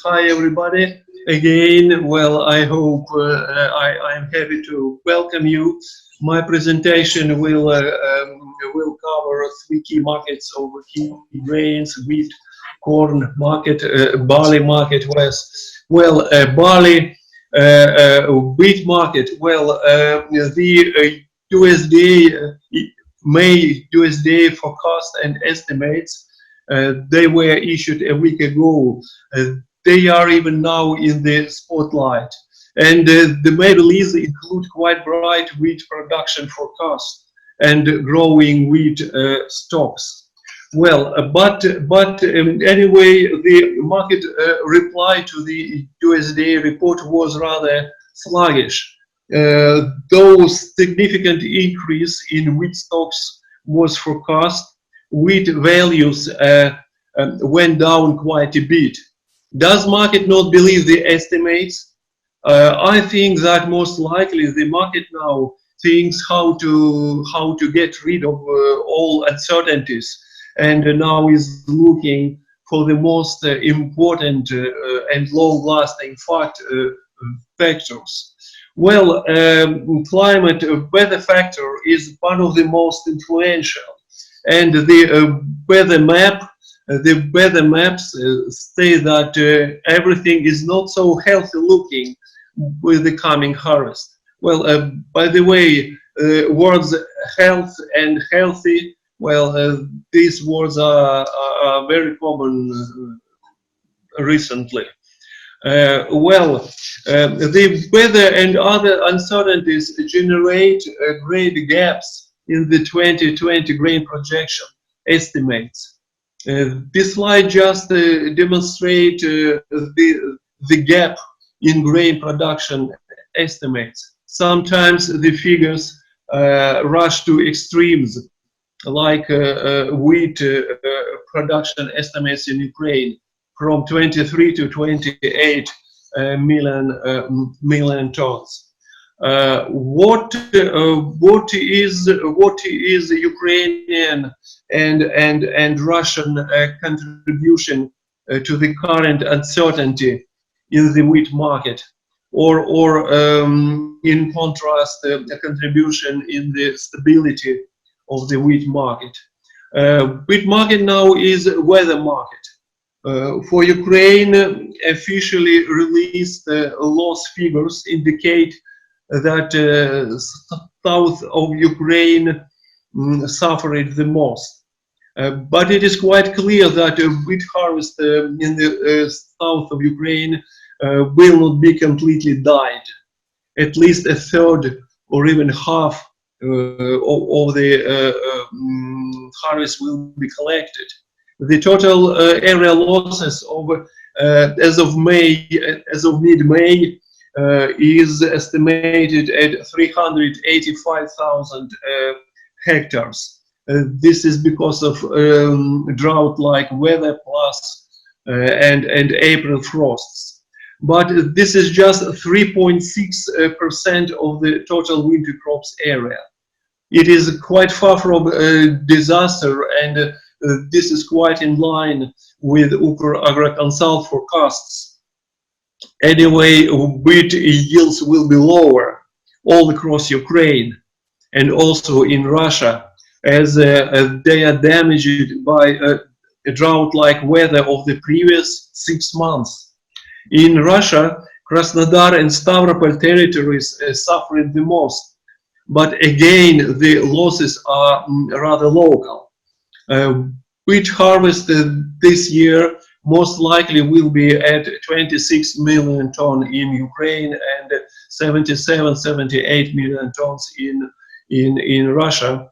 Hi everybody. Again, well, I hope I'm happy to welcome you. My presentation will cover three key markets of key grains: wheat, corn market, barley market. Well, barley, wheat market. Well, the USDA May USDA forecast and estimates. They were issued a week ago. They are even now in the spotlight. And the Middle include quite bright wheat production forecast and growing wheat stocks. Well, anyway, the market reply to the USDA report was rather sluggish. Though significant increase in wheat stocks was forecast, wheat values went down quite a bit. Does market not believe the estimates? I think that most likely the market now thinks how to get rid of all uncertainties, and now is looking for the most important and long-lasting factors. Well, climate weather factor is one of the most influential, and the weather maps say that everything is not so healthy looking with the coming harvest. Well, by the way, words health and healthy, well, these words are very common recently. The weather and other uncertainties generate great gaps in the 2020 grain projection estimates. This slide just demonstrates the gap in grain production estimates. Sometimes the figures rush to extremes, like wheat production estimates in Ukraine from 23 to 28 million tons. What is Ukrainian and Russian contribution to the current uncertainty in the wheat market, or in contrast, a contribution in the stability of the wheat market? Wheat market now is a weather market. For Ukraine, officially released loss figures indicate that south of Ukraine suffered the most. But it is quite clear that wheat harvest in the south of Ukraine will not be completely died. At least a third or even half of the harvest will be collected. The total area losses as of mid-May is estimated at 385,000 hectares. This is because of drought-like weather plus and April frosts. But this is just 3.6% of the total winter crops area. It is quite far from a disaster, and this is quite in line with UkrAgroConsult forecasts. Anyway, wheat yields will be lower all across Ukraine and also in Russia, as they are damaged by a drought-like weather of the previous 6 months. In Russia, Krasnodar and Stavropol territories suffered the most, but again the losses are rather local. Wheat harvest this year most likely will be at 26 million tons in Ukraine and 77-78 million tons in Russia,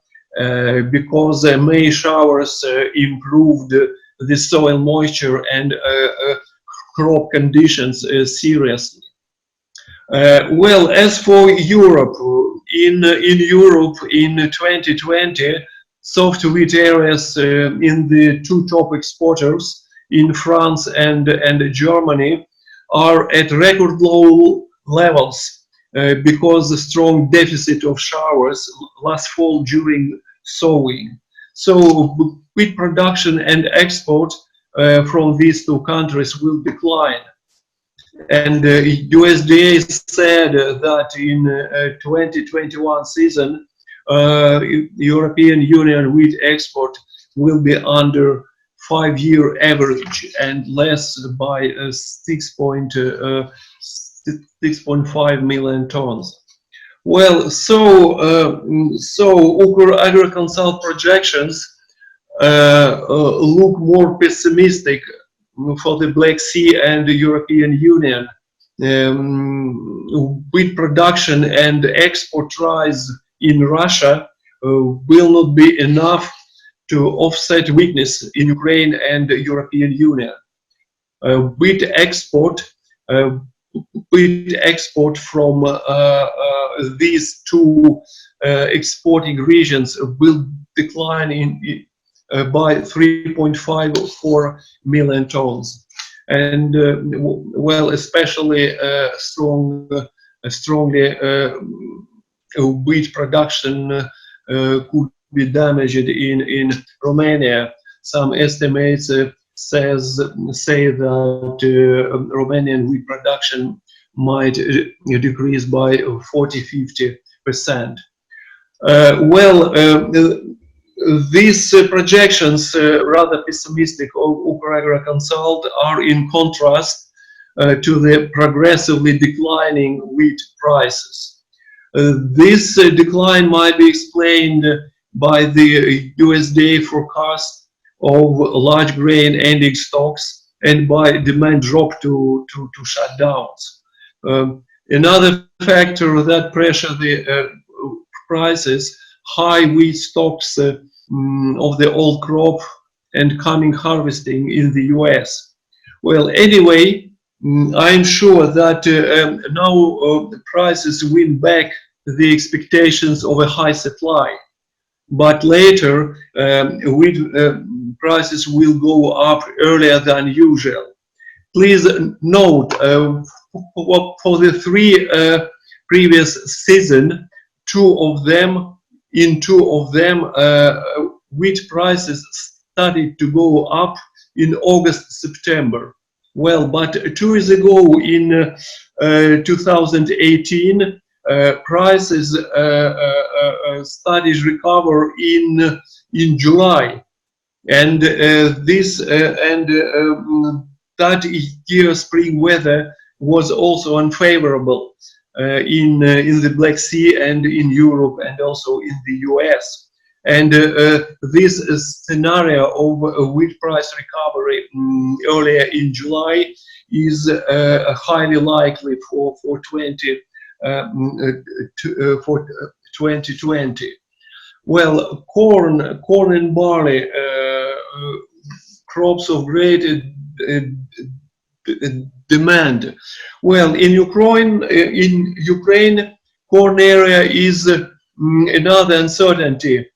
because May showers improved the soil moisture and crop conditions seriously. Well, as for Europe, in Europe in 2020, soft wheat areas in the two top exporters in France and Germany are at record low levels because the strong deficit of showers last fall during sowing. So wheat production and export from these two countries will decline. And USDA said that in 2021 season, European Union wheat export will be under 5-year average and less by 6.5 million tons. Well, so UkrAgroConsult projections look more pessimistic for the Black Sea and the European Union. Wheat production and export rise in Russia will not be enough to offset weakness in Ukraine and the European Union. Wheat export from these two exporting regions will decline by 3.54 million tons, and well, especially strongly wheat production could be damaged in Romania. Some estimates say that Romanian wheat production might decrease by 40–50%. These projections, rather pessimistic of UkrAgroConsult, are in contrast to the progressively declining wheat prices. This decline might be explained by the USDA forecast of large grain ending stocks and by demand drop to shutdowns. Another factor that pressure the prices, high wheat stocks of the old crop and coming harvesting in the US. Well, anyway, I'm sure that now the prices win back the expectations of a high supply, but later wheat prices will go up earlier than usual. Please note, for the 3 previous seasons, in two of them, wheat prices started to go up in August, September. Well, but 2 years ago, in 2018, prices started to recover in July, and that year spring weather was also unfavorable in the Black Sea and in Europe and also in the US. And this scenario of wheat price recovery earlier in July is highly likely for 2020. Well, corn and barley, crops of great demand. Well, in Ukraine, corn area is another uncertainty.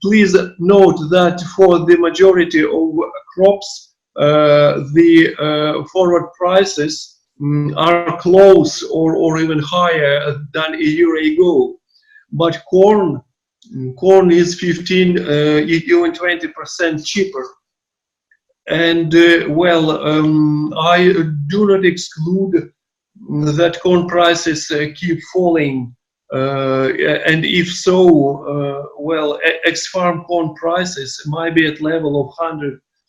Please note that for the majority of crops, the forward prices are close or even higher than a year ago. But corn is 15, even 20% cheaper. And I do not exclude that corn prices keep falling. And if so, ex-farm corn prices might be at level of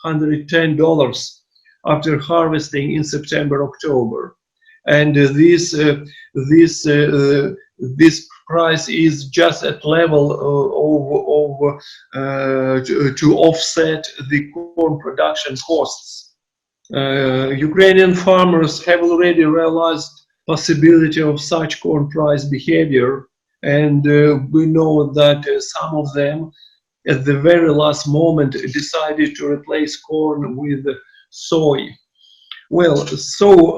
$110 after harvesting in September, October. And this price is just at level to offset the corn production costs. Ukrainian farmers have already realized possibility of such corn price behavior, and we know that some of them at the very last moment decided to replace corn with soy. Well, so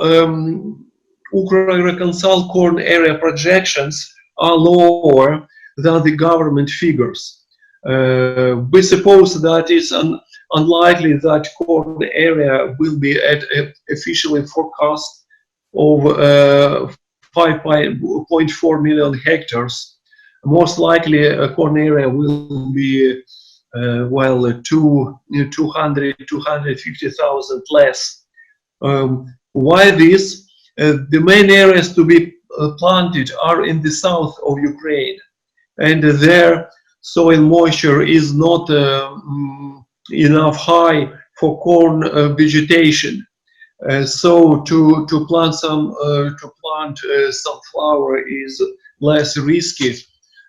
UkrAgroConsult corn area projections are lower than the government figures. We suppose that it's unlikely that corn area will be at officially forecast of 5.4 million hectares. Most likely, corn area will be 250,000 less. Why this? The main areas to be planted are in the south of Ukraine, and there soil moisture is not enough high for corn vegetation. So to plant some sunflower is less risky.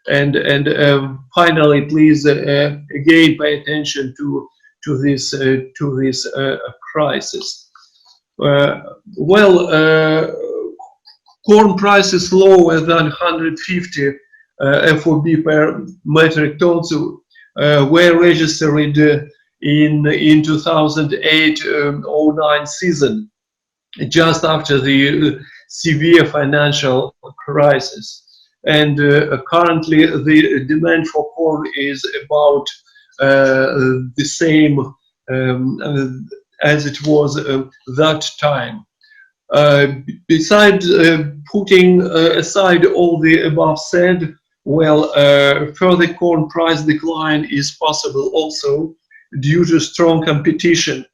And finally, please again pay attention to this crisis. Corn prices lower than 150 FOB per metric ton were registered in 2008-09 season, just after the severe financial crisis. And currently the demand for corn is about the same as it was that time. Besides putting aside all the above said, further corn price decline is possible also due to strong competition,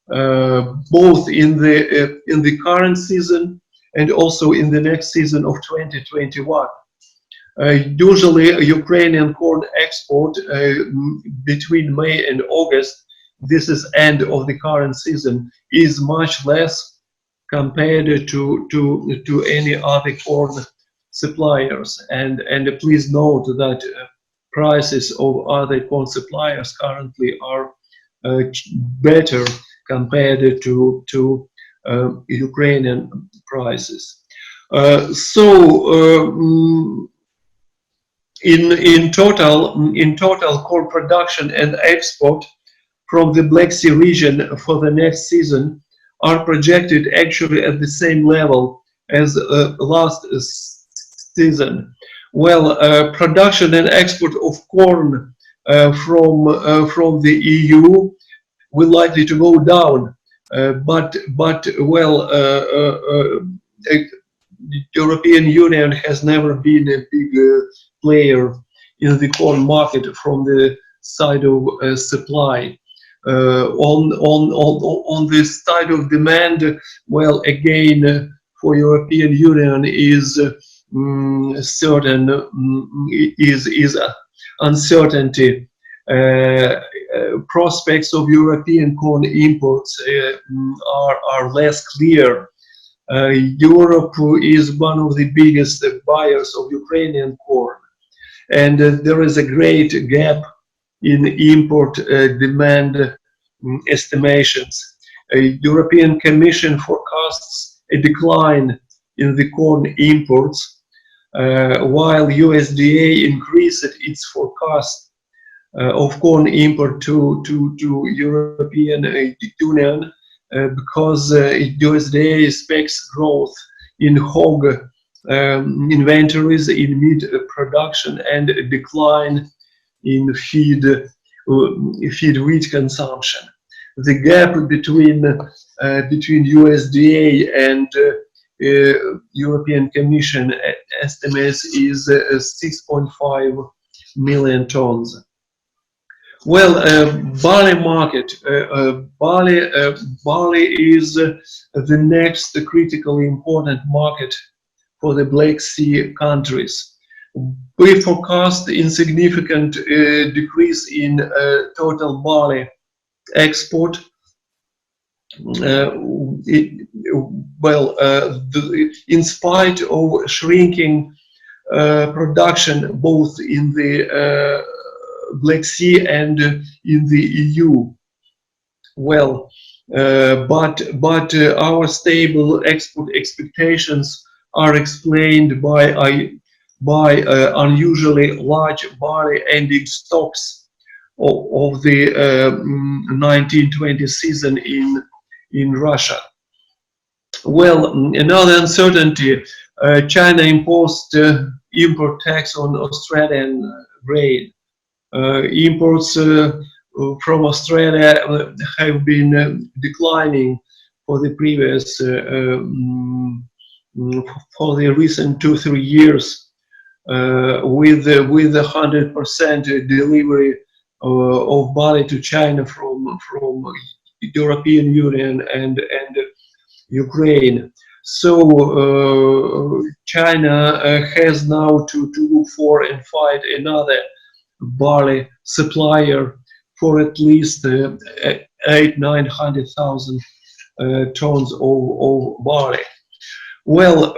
both in the current season and also in the next season of 2021. Usually, Ukrainian corn export between May and August, this is end of the current season, is much less compared to any other corn suppliers. And please note that prices of other corn suppliers currently are better compared to Ukrainian prices. In total, corn production and export from the Black Sea region for the next season are projected actually at the same level as last season. Production and export of corn from the EU will likely to go down, but the European Union has never been a big player in the corn market from the side of supply. On this side of demand, again, for European Union is uncertainty. Prospects of European corn imports are less clear. Europe is one of the biggest buyers of Ukrainian corn, and there is a great gap in import demand estimations. European Commission forecasts a decline in the corn imports, while USDA increased its forecast of corn import to European Union because USDA expects growth in hog inventories in meat production and a decline in feed wheat consumption. The gap between USDA and European Commission estimates is 6.5 million tons. Barley market. Barley is the next critically important market for the Black Sea countries. We forecast insignificant decrease in total barley export. In spite of shrinking production both in the Black Sea and in the EU. But our stable export expectations are explained by unusually large barley ending stocks of the 1920 season in Russia. Another uncertainty: China imposed import tax on Australian grain. Imports from Australia have been declining for the previous for the recent 2-3 years, with 100% delivery of barley to China from European Union and Ukraine. So China has now to look for and find another barley supplier for at least 900,000 tons of barley. Well,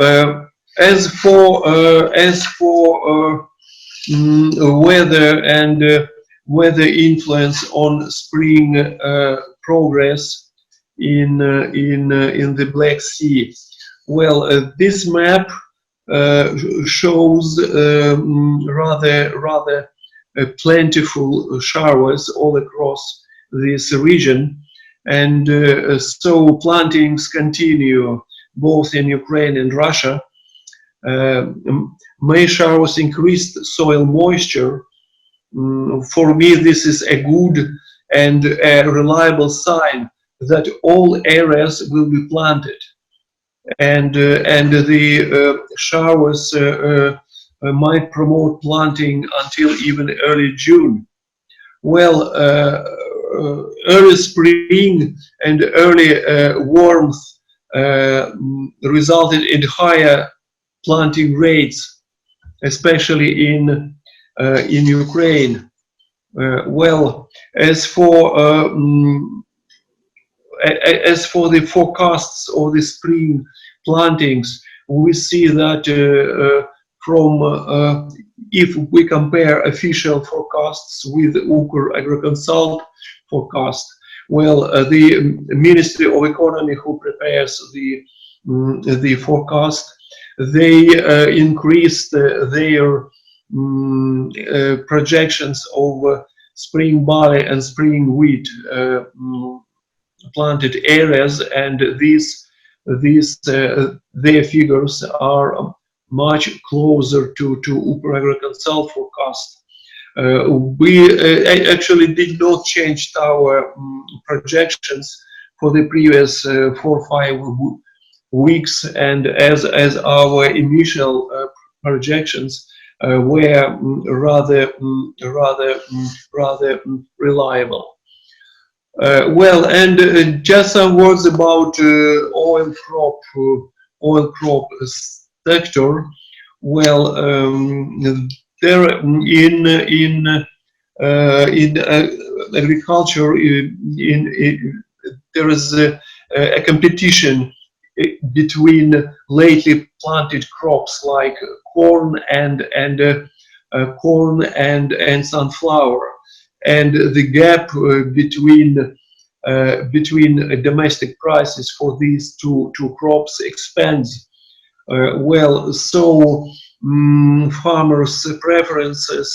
as for weather and weather influence on spring progress in the Black Sea. Well, this map shows rather plentiful showers all across this region, and so plantings continue both in Ukraine and Russia. May showers increased soil moisture. For me, this is a good and a reliable sign that all areas will be planted, and the showers might promote planting until even early June. Well, early spring and early warmth resulted in higher planting rates, especially in Ukraine. Well, as for the forecasts of the spring plantings, we see that if we compare official forecasts with UkrAgroConsult forecast, well, the Ministry of Economy who prepares the forecast, they increased their projections of spring barley and spring wheat planted areas, and their figures are much closer to UkrAgroConsult forecast. We actually did not change our projections for the previous 4 or 5 weeks, and as our initial projections were rather reliable. Well, and just some words about oil crop sector. Well, there in agriculture, there is a competition between lately planted crops like corn and sunflower, and the gap between domestic prices for these two crops expands. Well, so farmers' preferences,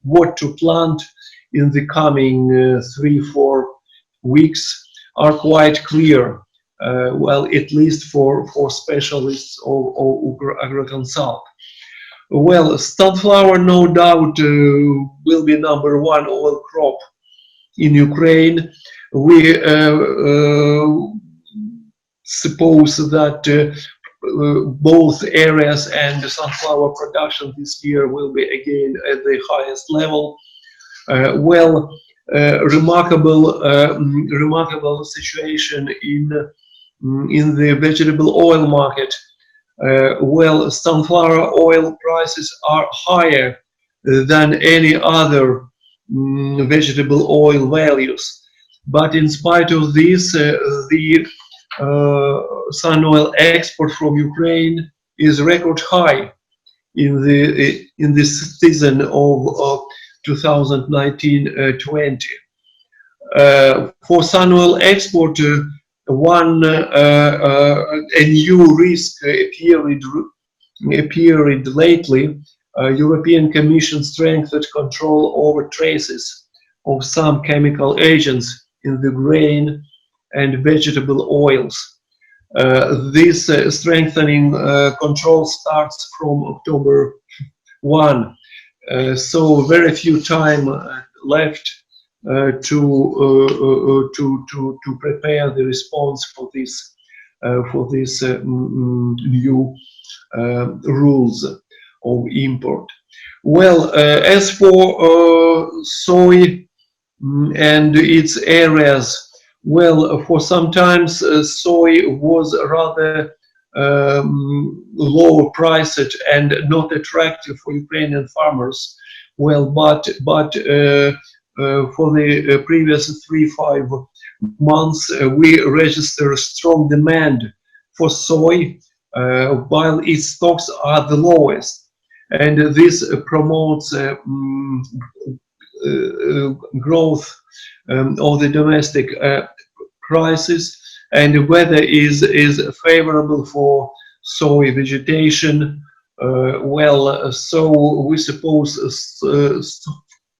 what to plant in the coming 3-4 weeks, are quite clear. Well, at least for specialists of UkrAgroConsult. Well, sunflower no doubt will be #1 oil crop in Ukraine. We suppose that both areas and sunflower production this year will be again at the highest level. Well, remarkable situation in the vegetable oil market. Well, sunflower oil prices are higher than any other vegetable oil values, but in spite of this, the sun oil export from Ukraine is record high in this season of 2019-20. For sun oil export, a new risk appeared lately. European Commission strengthened control over traces of some chemical agents in the grain and vegetable oils. This strengthening control starts from October 1, so very few time left to prepare the response for this new rules of import. Well, as for soy and its areas, Well, for some times soy was rather lower priced and not attractive for Ukrainian farmers. Well, for the previous 3-5 months, we register strong demand for soy, while its stocks are the lowest, and this promotes growth of the domestic prices, and the weather is favorable for soy vegetation. So we suppose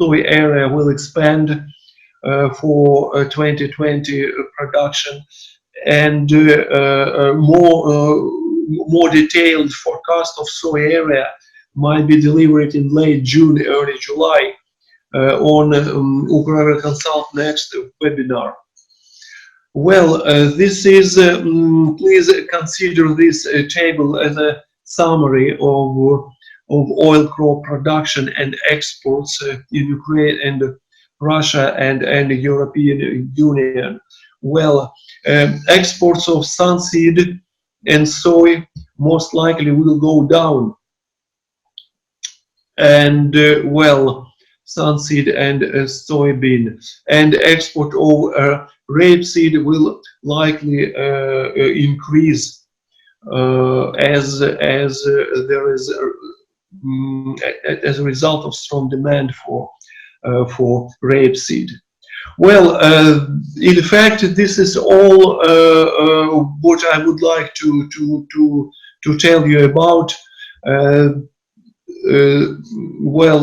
soy area will expand for 2020 production, and more detailed forecast of soy area might be delivered in late June, early July on UkrAgroConsult next webinar. Well, this is, please consider this table as a summary of oil crop production and exports in Ukraine and Russia and the European Union. Well, exports of sunseed and soy most likely will go down, and well, sunseed and soybean, and export of rapeseed will likely increase as there is as a result of strong demand for rapeseed. Well, in fact, this is all what I would like to tell you about. Well,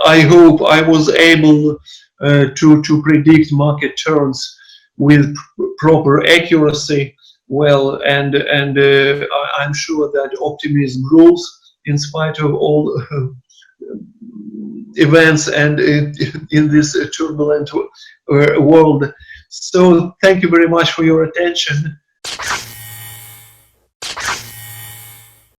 I hope I was able to predict market turns with proper accuracy. Well, and I'm sure that optimism rules in spite of all events and in this turbulent world. So thank you very much for your attention.